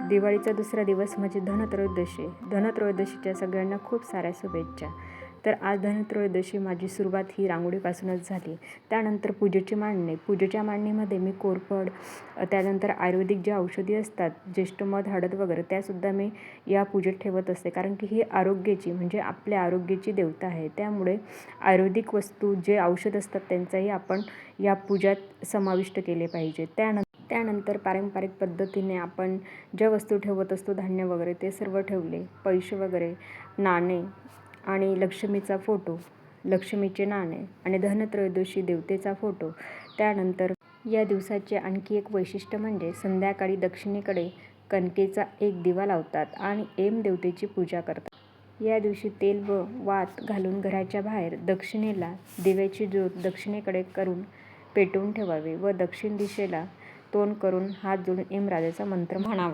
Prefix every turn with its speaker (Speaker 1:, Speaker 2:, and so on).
Speaker 1: दिवाळीचा दुसरा दिवस म्हणजे धनत्रयोदशी. धनत्रयोदशीच्या सगळ्यांना खूप साऱ्या शुभेच्छा. तर आज धनत्रयोदशी माझी सुरुवात ही रांगोळीपासूनच झाली. त्यानंतर पूजेची मांडणी. पूजेच्या मांडणीमध्ये मी कोरफड, त्यानंतर आयुर्वेदिक जे औषधी असतात, ज्येष्ठमध, हळद वगैरे त्यासुद्धा मी या पूजेत ठेवत असते. कारण की ही आरोग्याची म्हणजे आपल्या आरोग्याची देवता आहे. त्यामुळे आयुर्वेदिक वस्तू जे औषध असतात त्यांचाही आपण या पूजात समाविष्ट केले पाहिजे. त्यानंतर पारंपरिक पद्धतीने आपण ज्या वस्तू ठेवत असतो, धान्य वगैरे ते सर्व ठेवले. पैसे वगैरे, नाणे आणि लक्ष्मीचा फोटो, लक्ष्मीचे नाणे आणि धनत्रयोदशी देवतेचा फोटो. त्यानंतर या दिवसाचे आणखी एक वैशिष्ट्य म्हणजे संध्याकाळी दक्षिणेकडे कणकेचा एक दिवा लावतात आणि एम देवतेची पूजा करतात. या दिवशी तेल व वात घालून घराच्या बाहेर दक्षिणेला दिव्याची ज्योत दक्षिणेकडे करून पेटवून ठेवावे व दक्षिण दिशेला तोंड करून हात जोडून एम राजाचा मंत्र म्हणावा.